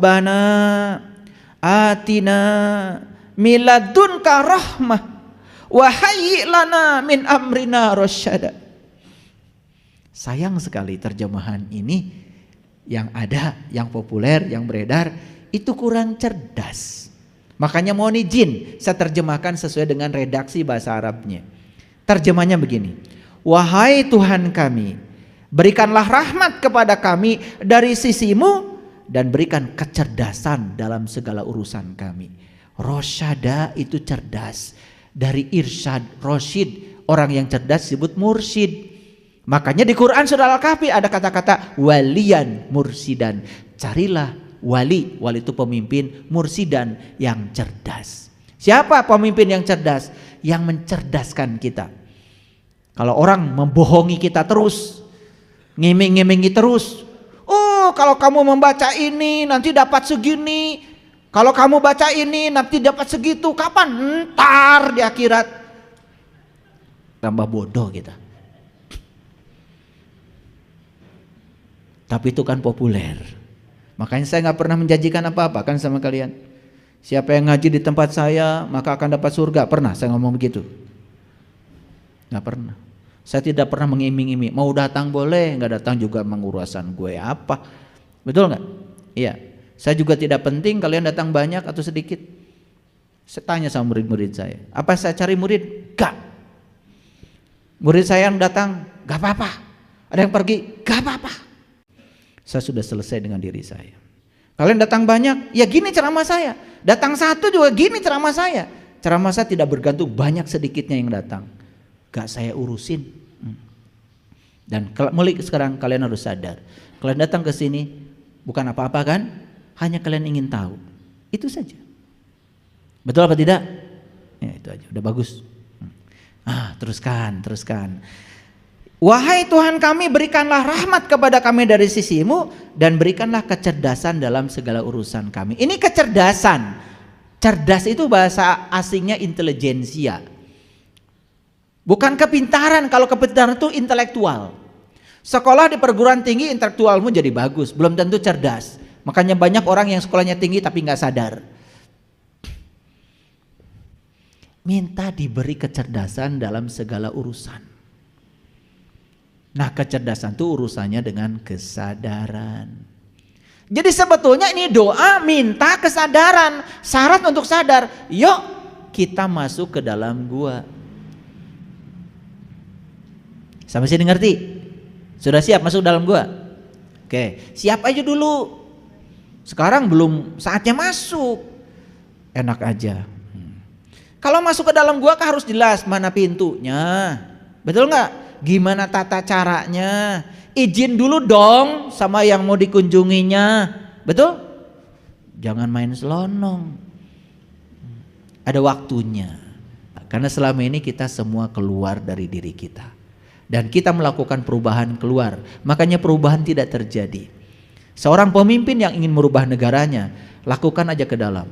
Rabbana atina miladunka rahmah wa hayyi' lana min amrina rasyada. Sayang sekali terjemahan ini yang ada, yang populer, yang beredar itu kurang cerdas. Makanya mohon izin saya terjemahkan sesuai dengan redaksi bahasa Arabnya. Terjemahnya begini: wahai Tuhan kami, berikanlah rahmat kepada kami dari sisimu dan berikan kecerdasan dalam segala urusan kami. Rosyada itu cerdas, dari irsyad, rosyid, orang yang cerdas disebut mursyid. Makanya di Quran surah Al-Kahfi ada kata-kata waliyan mursidan. Carilah wali, wali itu pemimpin, mursidan yang cerdas. Siapa pemimpin yang cerdas? Yang mencerdaskan kita. Kalau orang membohongi kita terus, ngiming-ngimingi terus, oh kalau kamu membaca ini nanti dapat segini, kalau kamu baca ini nanti dapat segitu, kapan? Ntar di akhirat. Tambah bodoh kita. Tapi itu kan populer. Makanya saya gak pernah menjanjikan apa-apa kan sama kalian. Siapa yang ngaji di tempat saya maka akan dapat surga. Pernah saya ngomong begitu? Gak pernah. Saya tidak pernah mengiming-iming. Mau datang boleh, gak datang juga mengurusan gue apa. Betul gak? Iya. Saya juga tidak penting kalian datang banyak atau sedikit. Saya tanya sama murid-murid saya, apa saya cari murid? Gak. Murid saya yang datang gak apa-apa. Ada yang pergi gak apa-apa. Saya sudah selesai dengan diri saya. Kalian datang banyak, ya gini ceramah saya. Datang satu juga gini ceramah saya. Ceramah saya tidak bergantung banyak sedikitnya yang datang. Gak saya urusin. Dan mulai sekarang kalian harus sadar. Kalian datang ke sini bukan apa-apa kan? Hanya kalian ingin tahu. Itu saja. Betul apa tidak? Ya itu aja, udah bagus. Teruskan. Wahai Tuhan kami, berikanlah rahmat kepada kami dari sisimu dan berikanlah kecerdasan dalam segala urusan kami. Ini kecerdasan. Cerdas itu bahasa asingnya intelijensia. Bukan kepintaran. Kalau kepintaran itu intelektual. Sekolah di perguruan tinggi intelektualmu jadi bagus, belum tentu cerdas. Makanya banyak orang yang sekolahnya tinggi tapi gak sadar. Minta diberi kecerdasan dalam segala urusan. Nah, kecerdasan itu urusannya dengan kesadaran. Jadi sebetulnya ini doa minta kesadaran. Syarat untuk sadar, yuk kita masuk ke dalam gua. Sampai sini ngerti? Sudah siap masuk dalam gua? Oke, siap aja dulu. Sekarang belum saatnya masuk. Enak aja. Kalau masuk ke dalam gua kan harus jelas mana pintunya. Betul nggak? Gimana tata caranya? Izin dulu dong sama yang mau dikunjunginya. Betul? Jangan main selonong. Ada waktunya. Karena selama ini kita semua keluar dari diri kita. Dan kita melakukan perubahan keluar. Makanya perubahan tidak terjadi. Seorang pemimpin yang ingin merubah negaranya, lakukan aja ke dalam.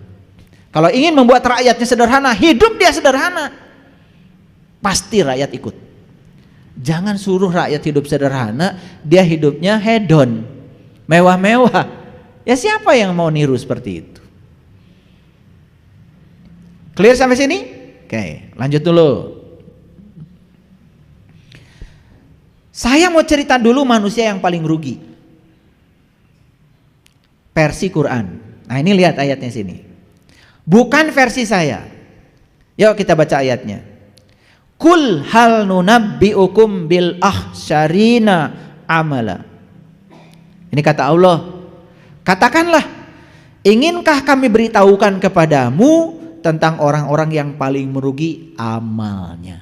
Kalau ingin membuat rakyatnya sederhana, hidup dia sederhana. Pasti rakyat ikut. Jangan suruh rakyat hidup sederhana, dia hidupnya hedon, mewah-mewah. Ya siapa yang mau niru seperti itu? Clear sampai sini? Oke, lanjut dulu. Saya mau cerita dulu manusia yang paling rugi. Versi Quran. Nah ini lihat ayatnya sini. Bukan versi saya. Yuk kita baca ayatnya. Kul hal nunabbi'ukum bil ahsyarina amala. Ini kata Allah. Katakanlah, inginkah kami beritahukan kepadamu tentang orang-orang yang paling merugi amalnya?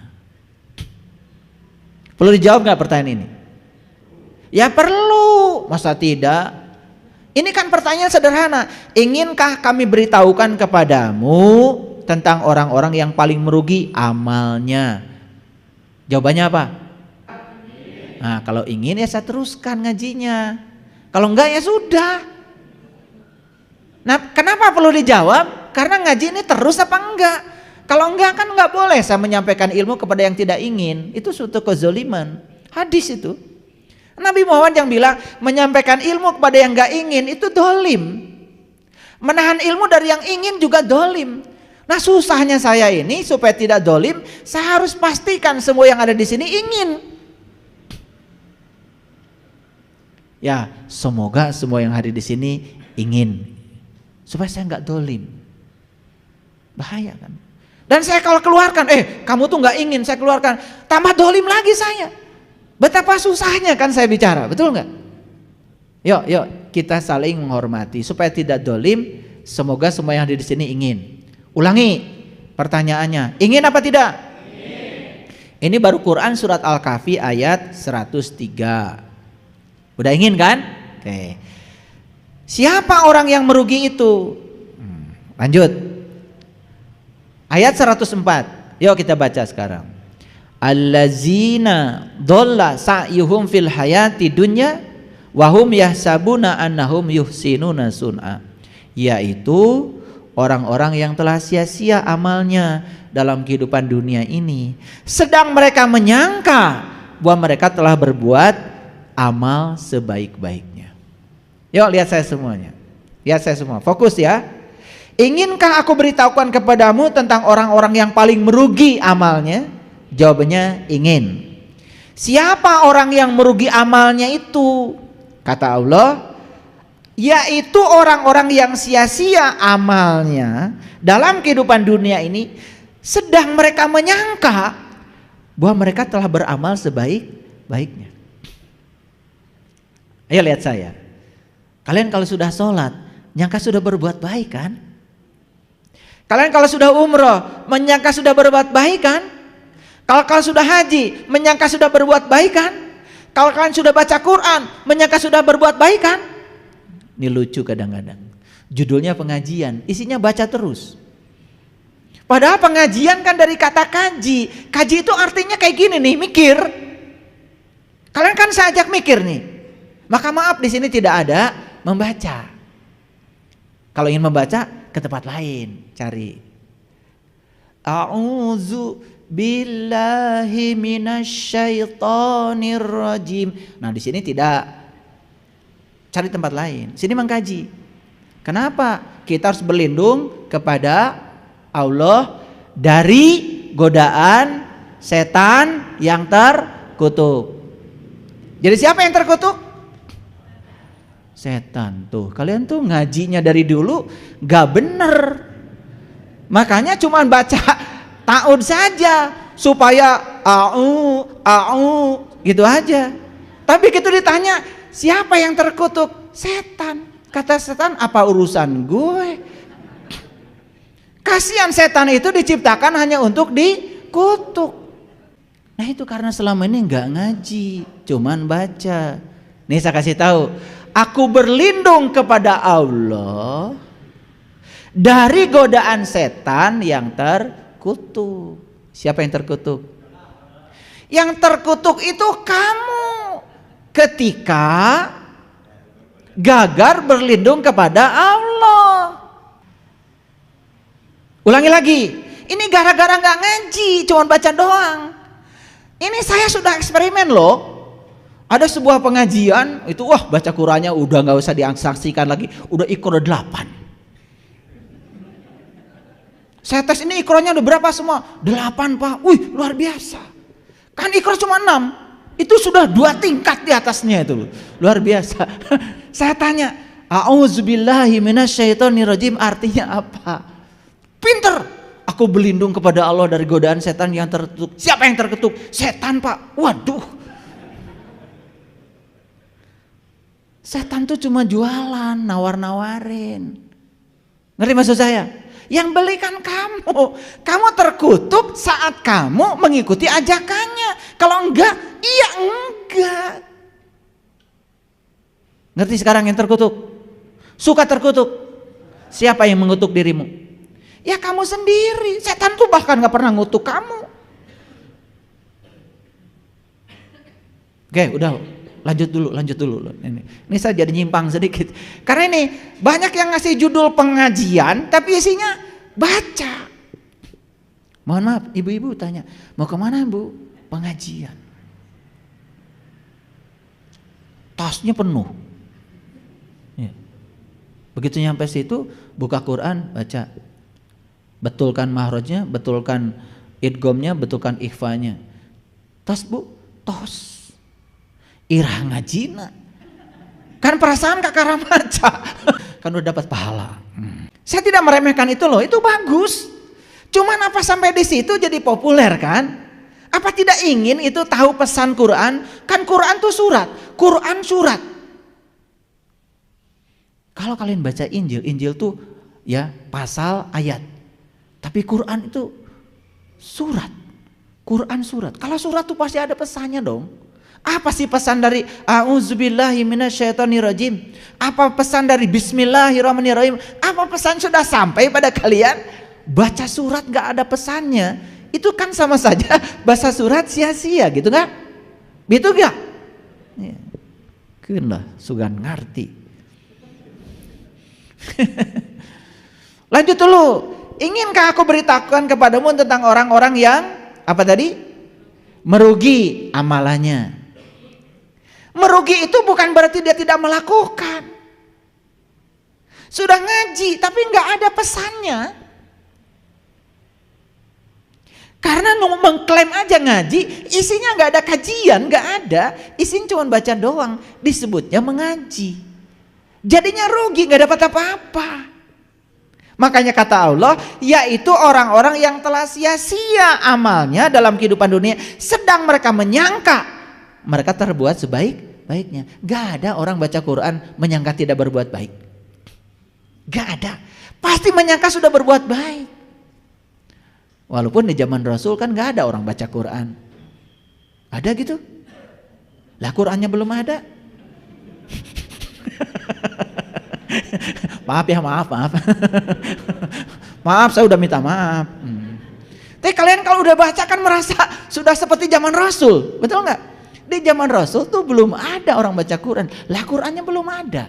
Perlu dijawab gak pertanyaan ini? Ya perlu, masa tidak? Ini kan pertanyaan sederhana. Inginkah kami beritahukan kepadamu tentang orang-orang yang paling merugi amalnya? Jawabannya apa? Nah, kalau ingin ya saya teruskan ngajinya. Kalau enggak ya sudah. Nah, kenapa perlu dijawab? Karena ngaji ini terus apa enggak? Kalau enggak kan enggak boleh saya menyampaikan ilmu kepada yang tidak ingin. Itu suatu kezaliman. Hadis itu. Nabi Muhammad yang bilang menyampaikan ilmu kepada yang enggak ingin itu dolim. Menahan ilmu dari yang ingin juga dolim. Nah susahnya saya ini supaya tidak dolim, saya harus pastikan semua yang ada di sini ingin. Ya, semoga semua yang hadir di sini ingin, supaya saya nggak dolim. Bahaya kan? Dan saya kalau keluarkan, kamu tuh nggak ingin, saya keluarkan, tambah dolim lagi saya. Betapa susahnya kan saya bicara, betul nggak? Yuk kita saling menghormati supaya tidak dolim. Semoga semua yang hadir di sini ingin. Ulangi pertanyaannya, ingin apa tidak? Ingin. Ini baru Quran surat Al-Kahfi ayat 103. Udah ingin kan? Oke. Siapa orang yang merugi itu? Lanjut. Ayat 104. Yuk kita baca sekarang. Allazina dhalla sa'yuhum fil hayati dunya wa hum yahsabuna annahum yuhsinuna sun'a. Yaitu orang-orang yang telah sia-sia amalnya dalam kehidupan dunia ini, sedang mereka menyangka bahwa mereka telah berbuat amal sebaik-baiknya. Yuk lihat saya semuanya. Lihat saya semua. Fokus ya. Inkah aku beritahukan kepadamu tentang orang-orang yang paling merugi amalnya? Jawabannya ingin. Siapa orang yang merugi amalnya itu? Kata Allah, yaitu orang-orang yang sia-sia amalnya dalam kehidupan dunia ini, sedang mereka menyangka bahwa mereka telah beramal sebaik-baiknya. Ayo lihat saya. Kalian kalau sudah sholat, nyangka sudah berbuat baik kan? Kalian kalau sudah umroh, menyangka sudah berbuat baik kan? Kalau sudah haji, menyangka sudah berbuat baik kan? Kalau kalian sudah baca Quran, menyangka sudah berbuat baik kan? Ini lucu kadang-kadang. Judulnya pengajian, isinya baca terus. Padahal pengajian kan dari kata kaji. Kaji itu artinya kayak gini nih, mikir. Kalian kan saya ajak mikir nih. Maka maaf di sini tidak ada membaca. Kalau ingin membaca ke tempat lain, cari. A'udzu billahi minasyaitonir rajim. Nah, di sini tidak. Cari tempat lain. Sini mengkaji. Kenapa? Kita harus berlindung kepada Allah dari godaan setan yang terkutuk. Jadi siapa yang terkutuk? Setan. Tuh, kalian tuh ngajinya dari dulu gak bener. Makanya cuma baca ta'ud saja supaya gitu aja. Tapi gitu ditanya, siapa yang terkutuk? Setan. Kata setan, apa urusan gue? Kasihan setan itu diciptakan hanya untuk dikutuk. Nah itu karena selama ini gak ngaji, cuman baca. Nih saya kasih tahu, aku berlindung kepada Allah dari godaan setan yang terkutuk. Siapa yang terkutuk? Yang terkutuk itu kamu ketika gagal berlindung kepada Allah. Ulangi lagi, ini gara-gara gak ngaji, cuma baca doang. Ini saya sudah eksperimen loh. Ada sebuah pengajian itu baca Qurannya udah nggak usah disaksikan lagi, udah Iqra 8. Saya tes ini Iqranya udah berapa semua? 8 Pak. Wih luar biasa. Kan Iqra cuma 6. Itu sudah 2 tingkat di atasnya itu loh. Luar biasa. Saya tanya, a'udzubillahi minasyaitonirrajim artinya apa? Pinter. Aku berlindung kepada Allah dari godaan setan yang terkutuk. Siapa yang terkutuk? Setan Pak. Waduh. Setan tuh cuma jualan, nawar-nawarin. Ngerti maksud saya? Yang belikan kamu. Kamu terkutuk saat kamu mengikuti ajakannya. Kalau enggak, iya enggak. Ngerti sekarang yang terkutuk? Suka terkutuk? Siapa yang mengutuk dirimu? Ya kamu sendiri. Setan tuh bahkan gak pernah ngutuk kamu. Oke, udah. Lanjut dulu. Ini saya jadi nyimpang sedikit. Karena ini banyak yang ngasih judul pengajian tapi isinya baca. Mohon maaf, ibu-ibu tanya, mau kemana Bu? Pengajian. tasnya penuh. Ya. Begitu nyampe situ, buka Quran, baca. Betulkan mahrojnya, betulkan idgomnya, betulkan ikhfanya. Tos bu, tos. Irah ngajina. Kan perasaan kakak remaja. Kan udah dapat pahala. Saya tidak meremehkan itu loh, itu bagus. Cuman apa sampai di situ jadi populer kan? Apa tidak ingin itu tahu pesan Quran? Kan Quran tuh surat, Quran surat. Kalau kalian baca Injil, Injil tuh ya pasal ayat. Tapi Quran itu surat. Quran surat. Kalau surat tuh pasti ada pesannya dong. Apa sih pesan dari A'udzubillahi minasyaitonirrajim? Apa pesan dari Bismillahirrahmanirrahim? Apa pesan sudah sampai pada kalian? Baca surat gak ada pesannya, itu kan sama saja baca surat sia-sia gitu nggak? Gitu gak? Ya. Kenlah sugan ngerti. Lanjut dulu. Inginkah aku beritahukan kepadamu tentang orang-orang yang apa tadi? Merugi amalannya. Merugi itu bukan berarti dia tidak melakukan. Sudah ngaji tapi nggak ada pesannya. Karena mengklaim aja ngaji, isinya nggak ada kajian, nggak ada. Isinya cuma baca doang, disebutnya mengaji. Jadinya rugi, nggak dapat apa-apa. Makanya kata Allah, yaitu orang-orang yang telah sia-sia amalnya dalam kehidupan dunia, sedang mereka menyangka mereka terbuat sebaik-baiknya. Gak ada orang baca Quran menyangka tidak berbuat baik. Gak ada. Pasti menyangka sudah berbuat baik. Walaupun di zaman Rasul kan gak ada orang baca Quran. Ada gitu? Lah Qurannya belum ada. Maaf ya, maaf. Maaf, saya udah minta maaf. Tapi kalian kalau udah baca kan merasa sudah seperti zaman Rasul, betul nggak? Di zaman Rasul tuh belum ada orang baca Quran. Lah Qurannya belum ada.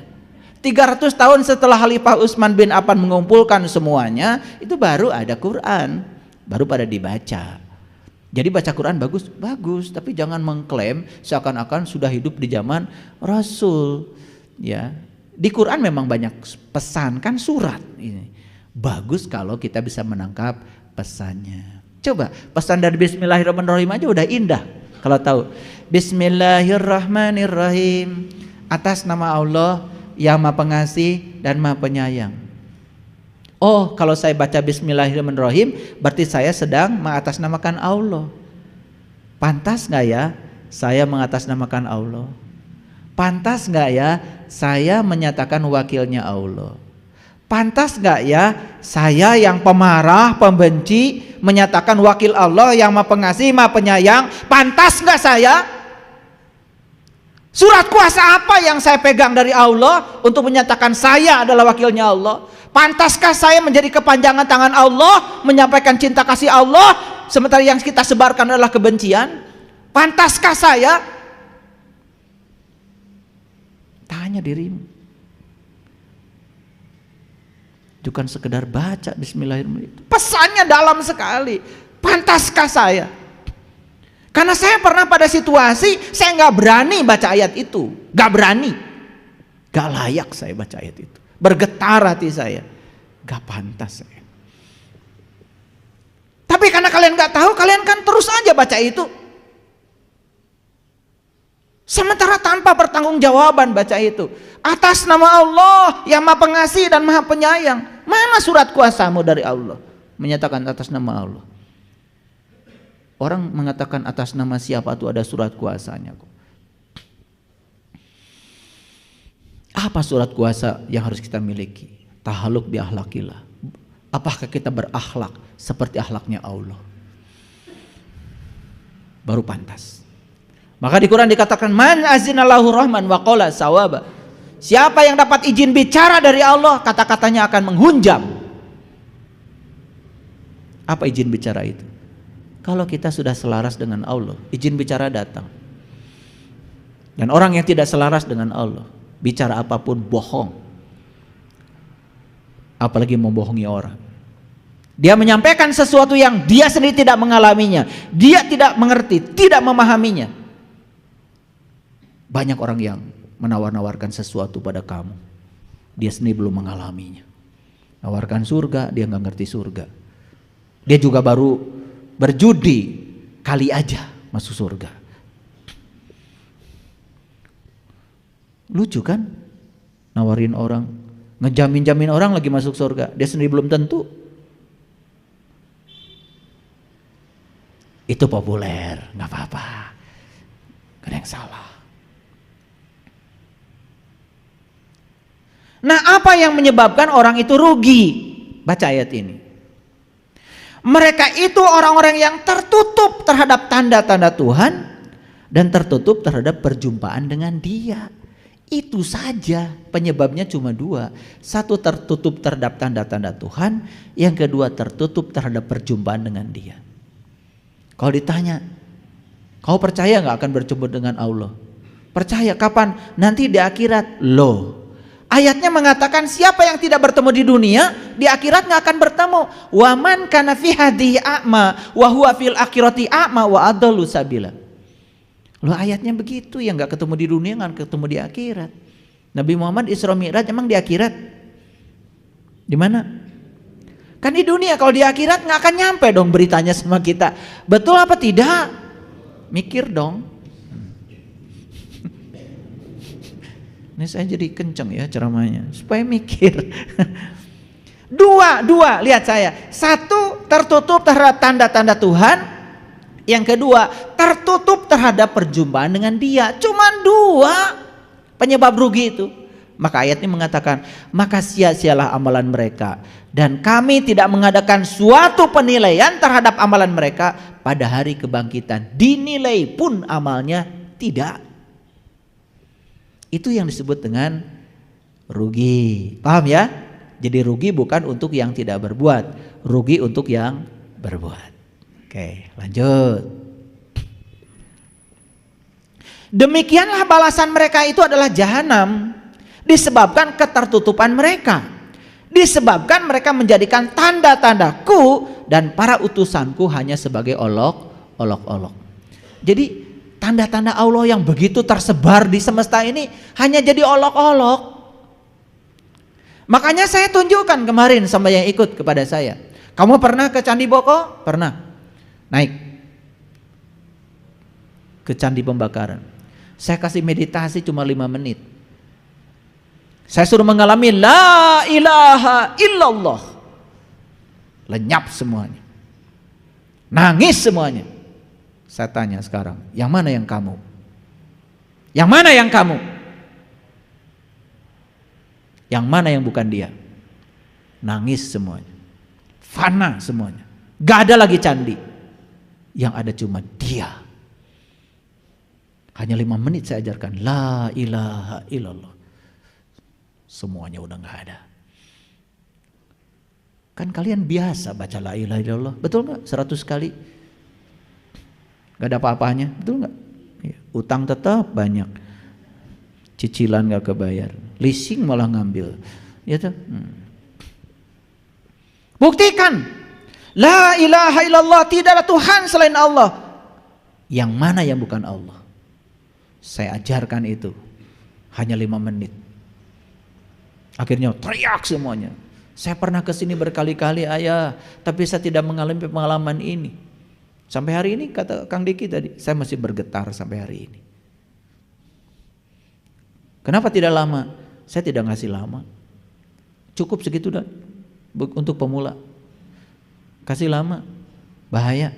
300 tahun setelah Khalifah Utsman bin Affan mengumpulkan semuanya, itu baru ada Quran, baru pada dibaca. Jadi baca Quran bagus, tapi jangan mengklaim seakan-akan sudah hidup di zaman Rasul. Ya. Di Quran memang banyak pesan, kan surat ini. Bagus kalau kita bisa menangkap pesannya. Coba pesan dari Bismillahirrahmanirrahim aja udah indah. Kalau tahu Bismillahirrahmanirrahim, atas nama Allah yang Maha Pengasih dan Maha Penyayang. Oh, kalau saya baca Bismillahirrahmanirrahim berarti saya sedang mengatasnamakan Allah. Pantas gak ya saya mengatasnamakan Allah? Pantas gak ya saya menyatakan wakilnya Allah? Pantas gak ya saya yang pemarah, pembenci menyatakan wakil Allah yang Maha Pengasih, Maha Penyayang? Pantas gak saya? Surat kuasa apa yang saya pegang dari Allah untuk menyatakan saya adalah wakilnya Allah? Pantaskah saya menjadi kepanjangan tangan Allah menyampaikan cinta kasih Allah sementara yang kita sebarkan adalah kebencian? Pantaskah saya? Tanya dirimu. Bukan sekedar baca Bismillahirrahmanirrahim. Pesannya dalam sekali. Pantaskah saya? Karena saya pernah pada situasi saya nggak berani baca ayat itu, nggak berani, nggak layak saya baca ayat itu. Bergetar hati saya, nggak pantas saya. Tapi karena kalian nggak tahu, kalian kan terus aja baca itu. Sementara tanpa pertanggungjawaban baca itu. Atas nama Allah yang Maha Pengasih dan Maha Penyayang. Mana surat kuasamu dari Allah menyatakan atas nama Allah? Orang mengatakan atas nama siapa itu ada surat kuasanya kok. Apa surat kuasa yang harus kita miliki? Tahaluk bi akhlaqillah. Apakah kita berakhlak seperti akhlaknya Allah? Baru pantas. Maka di Quran dikatakan man azinallahu rahman wa qala sawaba. Siapa yang dapat izin bicara dari Allah, kata-katanya akan menghunjam. Apa izin bicara itu? Kalau kita sudah selaras dengan Allah, izin bicara datang. Dan orang yang tidak selaras dengan Allah, bicara apapun bohong. Apalagi membohongi orang. Dia menyampaikan sesuatu yang dia sendiri tidak mengalaminya, dia tidak mengerti, tidak memahaminya. Banyak orang yang menawar-nawarkan sesuatu pada kamu. dia sendiri belum mengalaminya. Nawarkan surga, dia nggak ngerti surga. Dia juga baru berjudi, kali aja masuk surga. Lucu kan? Nawarin orang, ngejamin-jamin orang lagi masuk surga, dia sendiri belum tentu. Itu populer, nggak apa-apa, gak ada yang salah. Nah, apa yang menyebabkan orang itu rugi? Baca ayat ini. Mereka itu orang-orang yang tertutup terhadap tanda-tanda Tuhan dan tertutup terhadap perjumpaan dengan Dia. Itu saja, penyebabnya cuma dua. Satu, tertutup terhadap tanda-tanda Tuhan. Yang kedua, tertutup terhadap perjumpaan dengan Dia. Kalau ditanya, kau percaya gak akan berjumpa dengan Allah? Percaya. Kapan? Nanti di akhirat. Loh, ayatnya mengatakan siapa yang tidak bertemu di dunia, di akhirat gak akan bertemu. Wa man kana fi hadhihi a'ma wa huwa fil akhirati a'ma wa adallu sabila. Loh, ayatnya begitu, yang gak ketemu di dunia gak ketemu di akhirat. Nabi Muhammad Isra Mi'raj emang di akhirat? Di mana? Kan di dunia, kalau di akhirat gak akan nyampe dong beritanya sama kita. Betul apa tidak? Mikir dong. Ini saya jadi kenceng ya ceramahnya, supaya mikir. Dua, lihat saya. Satu, tertutup terhadap tanda-tanda Tuhan. Yang kedua, tertutup terhadap perjumpaan dengan Dia. Cuman dua penyebab rugi itu. Maka ayat ini mengatakan, maka sia-sialah amalan mereka, dan kami tidak mengadakan suatu penilaian terhadap amalan mereka pada hari kebangkitan. Dinilai pun amalnya tidak. Itu yang disebut dengan rugi. Paham ya? Jadi rugi bukan untuk yang tidak berbuat, rugi untuk yang berbuat. Oke, lanjut. Demikianlah balasan mereka itu adalah jahanam, disebabkan ketertutupan mereka, disebabkan mereka menjadikan tanda-tandaku dan para utusanku hanya sebagai olok-olok. Jadi tanda-tanda Allah yang begitu tersebar di semesta ini hanya jadi olok-olok. Makanya saya tunjukkan kemarin sama yang ikut kepada saya. Kamu pernah ke Candi Boko? Pernah. Naik ke Candi Pembakaran. Saya kasih meditasi cuma 5 menit. Saya suruh mengalami la ilaha illallah. Lenyap semuanya. Nangis semuanya. Saya tanya sekarang, yang mana yang kamu? Yang mana yang kamu? Yang mana yang bukan dia? Nangis semuanya. Fana semuanya. Gak ada lagi candi. Yang ada cuma Dia. Hanya 5 menit saya ajarkan la ilaha illallah. Semuanya udah gak ada. Kan kalian biasa baca la ilaha illallah, betul gak? 100 kali gak ada apa-apanya, betul gak? Ya, utang tetap banyak, cicilan gak kebayar, leasing malah ngambil, ya tuh. Buktikan la ilaha illallah, tidak ada Tuhan selain Allah. Yang mana yang bukan Allah? Saya ajarkan itu hanya 5 menit. Akhirnya teriak semuanya. Saya pernah kesini berkali-kali ayah, tapi saya tidak mengalami pengalaman ini. Sampai hari ini kata Kang Diki tadi, saya masih bergetar sampai hari ini. Kenapa tidak lama? Saya tidak ngasih lama. Cukup segitu dah untuk pemula. Kasih lama, bahaya.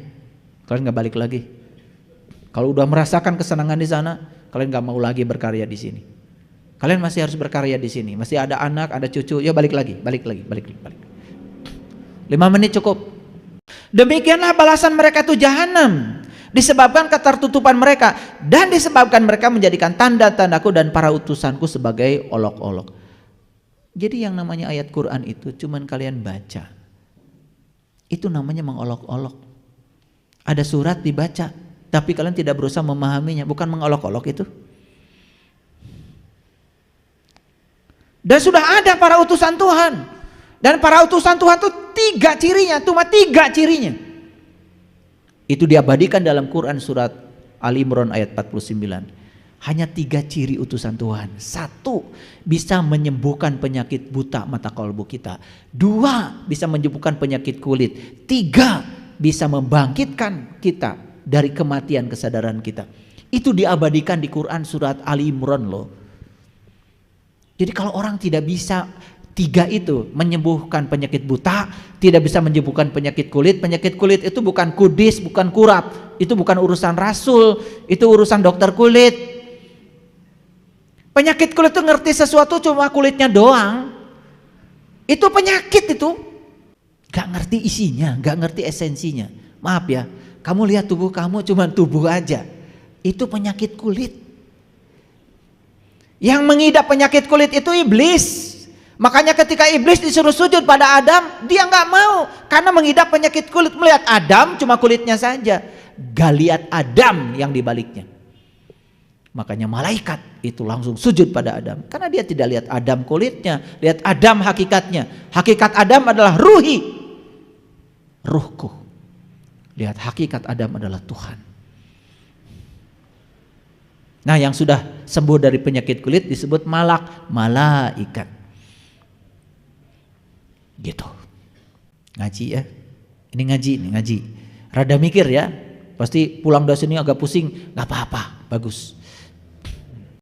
Kalian gak balik lagi. Kalau udah merasakan kesenangan di sana, kalian gak mau lagi berkarya di sini. Kalian masih harus berkarya di sini. Masih ada anak, ada cucu. Ya balik lagi. 5 menit cukup. Demikianlah balasan mereka itu jahanam, disebabkan ketertutupan mereka dan disebabkan mereka menjadikan tanda-tandaku dan para utusanku sebagai olok-olok. Jadi yang namanya ayat Quran itu cuman kalian baca. Itu namanya mengolok-olok. Ada surat dibaca, tapi kalian tidak berusaha memahaminya. Bukan mengolok-olok itu. Dan sudah ada para utusan Tuhan. Dan para utusan Tuhan itu 3 cirinya, cuma 3 cirinya. Itu diabadikan dalam Quran surat Ali Imran ayat 49. Hanya 3 ciri utusan Tuhan. 1, bisa menyembuhkan penyakit buta mata kolbu kita. 2, bisa menyembuhkan penyakit kulit. 3, bisa membangkitkan kita dari kematian kesadaran kita. Itu diabadikan di Quran surat Ali Imran loh. Jadi kalau orang tidak bisa 3 itu, menyembuhkan penyakit buta, tidak bisa menyembuhkan penyakit kulit itu bukan kudis, bukan kurap, itu bukan urusan rasul, itu urusan dokter kulit. Penyakit kulit itu ngerti sesuatu cuma kulitnya doang, itu penyakit itu. Gak ngerti isinya, gak ngerti esensinya. Maaf ya, kamu lihat tubuh kamu cuma tubuh aja, itu penyakit kulit. Yang mengidap penyakit kulit itu iblis. Makanya ketika iblis disuruh sujud pada Adam, dia gak mau karena mengidap penyakit kulit. Melihat Adam cuma kulitnya saja, gak lihat Adam yang dibaliknya. Makanya malaikat itu langsung sujud pada Adam, karena dia tidak lihat Adam kulitnya, lihat Adam hakikatnya. Hakikat Adam adalah ruhku. Lihat hakikat Adam adalah Tuhan. Nah, yang sudah sembuh dari penyakit kulit disebut malaikat. Gitu. Ngaji ya. Ini ngaji. Rada mikir ya. Pasti pulang dari sini agak pusing, gak apa-apa, bagus.